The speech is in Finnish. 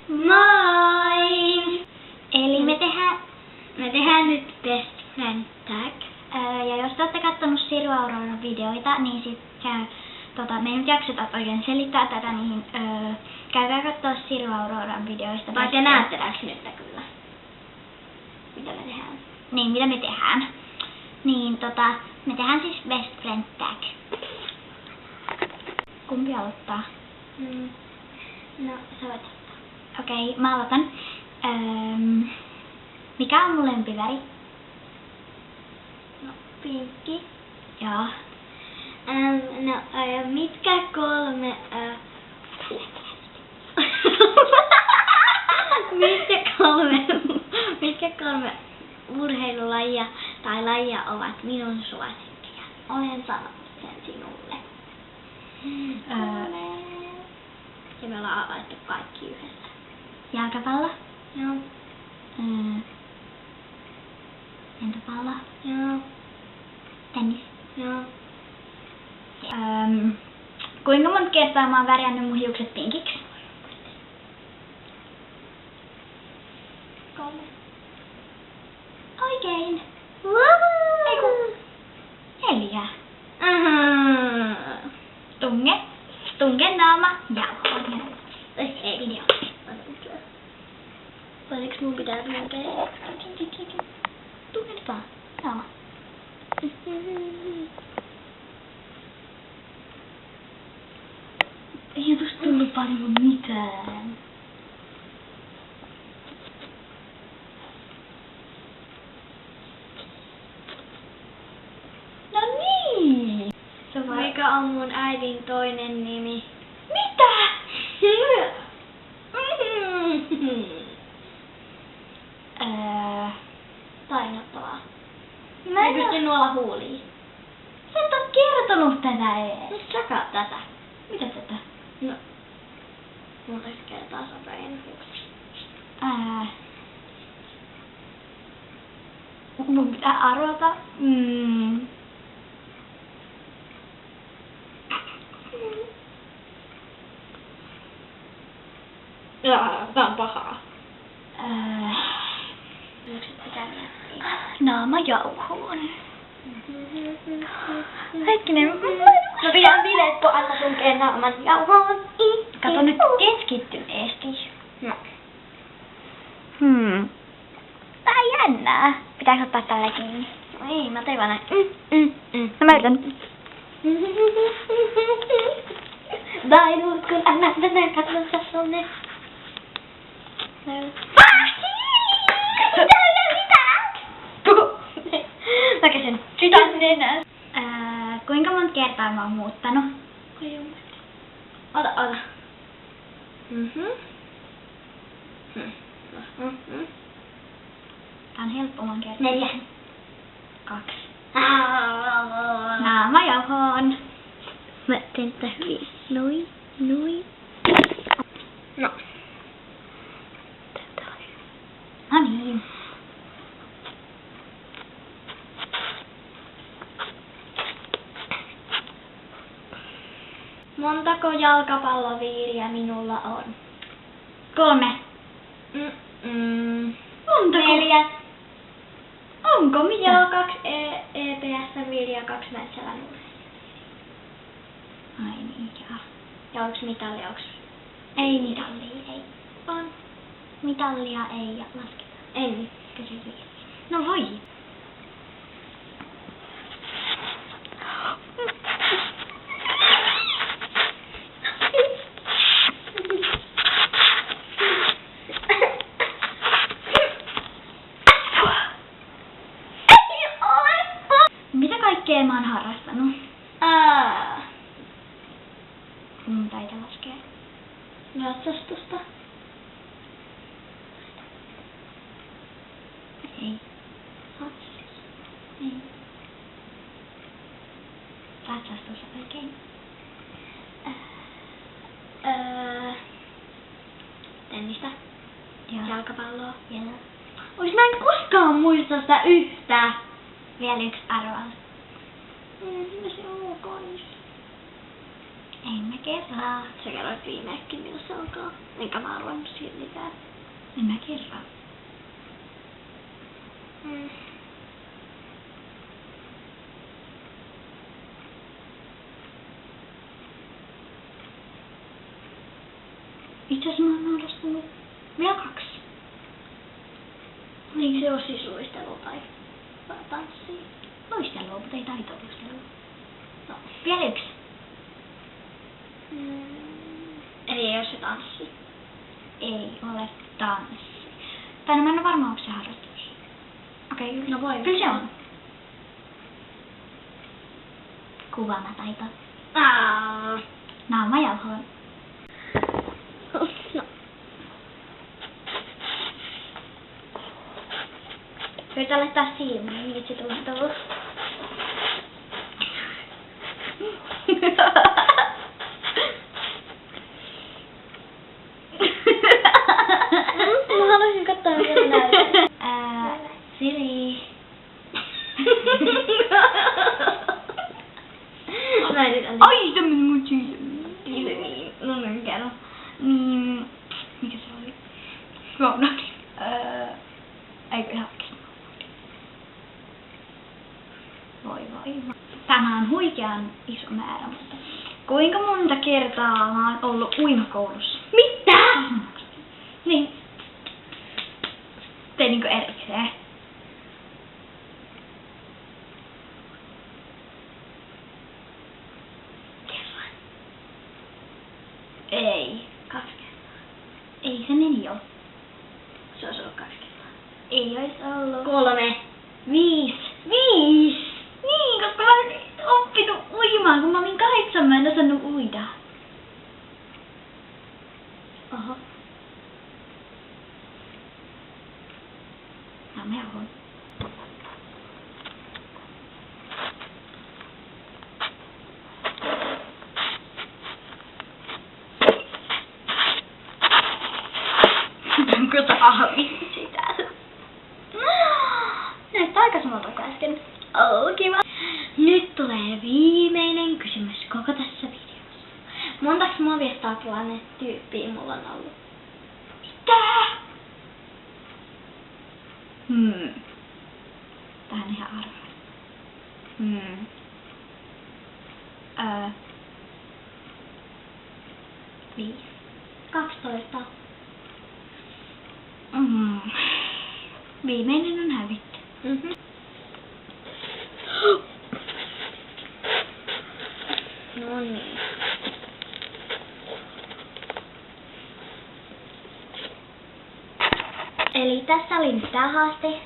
Moi! Eli me tehdään nyt Best Friend Tag. Ja jos te olette kattonut Siru Auroran videoita, niin sit me ei nyt jakseta oikein selittää tätä, niin käykää kattoo Siru Auroran videoista. Vai te näette nyt kyllä. Mitä me tehdään? Niin, mitä me tehdään. Niin me tehdään siis Best Friend Tag. Kumpi aloittaa? No, sä voit. Okei, mä aloitan. Mikä on mun lempiväri? No, pinkki. Joo. Mitkä kolme... mitkä kolme urheilulajia tai lajia ovat minun suosikkia? Olen sanonut sen sinulle. Ja me ollaan laittu kaikki yhdessä. Jalkapallo? Joo. Lentopallo? Joo. Tennis? Joo. Kuinka monta kertaa mä oon värjännyt mun hiukset pinkiksi? 3. Oikein. Woohoo! Eiku. 4. Tunge naama jauhoon. Ei. Video. Oliko mun pitää tunkea? Tunget vaan. Joo. Ei tosta tullut paljon mitään. No niin! Mikä on mun äidin toinen nimi? Mitä? Tainnottavaa. Mä Ei en pysty nuolla huuliin. Sä et oo kertonut tätä ees. Nyt jakaa tätä. Mitä tätä? No. Monta kertaa sopein. Mun pitää arvata. Tää on pahaa. Nyt pitää miettiä. Naama jauhoon. Hetkinen. No pidän bileet, kun Anna tunkee naaman jauhoon. Kato nyt keskittyneesti. No. Tää on jännää. Pitääkö ottaa tällä kiinni? Ei, mä tein vaan näin. No mä yritän. Dainut, kun Anna mennään katsossa sonne. Mä kysyn. Sitä nenää. Kuinka monta kertaa mä oon muuttanut? Ota. Tää on helppo mun kertaa. 4. 2. Naama jauhoon. Mä teen tätä hyvin. Noin. No. No niin. Montako jalkapalloviiriä minulla on? 3. Montako? 4. Onko mitä? Joo, 2 EPS-viiriä, 2 Mäntsälän urheilua. Ai niin, joo. Ja onks mitalli, Ei mitallia, ei. On. Mitallia ei lasketa. Ei. Kysy vielä. No voi. Mitä kaikkea mä oon harrastanut? Mun taita laskea. Ratsastusta. Ei. Ei. Ratsastus oikein. Tennistä. Joo. Jalkapalloa. Joo. Ois mä en koskaan muista sitä yhtään. Vielä yksi arvaus. Mitä se onkaan? En mä kerro. Sä kerroit viimeekin, milloin se alkaa. Enkä mä arvannut siltikään. En mä kerran. Itse asiassa mä oon noudastanut vielä 2. Eikö se ole siis luistelu tai tanssi? Luistelua, mutta ei taitoluistelua. No, vielä 1. Eli ei ole se tanssi. Ei ole tanssi. Tai no mä en ole varma, onko se harrastus. Okei, No voi. kyllä se on. Kuvaamataito. Naamajauhoon. No. Yritä laittaa silmiin, miltä se tuntuu. Mä haluaisin katsoa, mitä se näyttää. Siri. Mä yritän. Ai, se meni mun silmiin. No mä en kerro. Niin, mikä se oli? Mä unohdin. Eikö ihan oikein? Voi. Tämä on huikean iso määrä, mutta kuinka monta kertaa mä oon ollut uimakoulussa? Mitä? Niin. Tein niinku erikseen. Kerran. Ei. 2 kertaa. Ei se meni jo. Se olisi ollut 2 kertaa. Ei ois ollut. 3. 5. 5. Niin, koska mä oon oppinut uimaan, kun mä olin 8, mä en osannut uida. Oho. Mä jauhoin. Onko tahvi sitä? Näyttää aika samalta kuin äsken. Kiva. Nyt tulee viimeinen kysymys koko tässä videossa. Montaks Movistar Planet-tyyppiä mulla on ollut? Mitä? Tähän ihan arvaa. 5. 12. Viimeinen on hävitty. No niin. Eli tässä oli nyt tää haaste.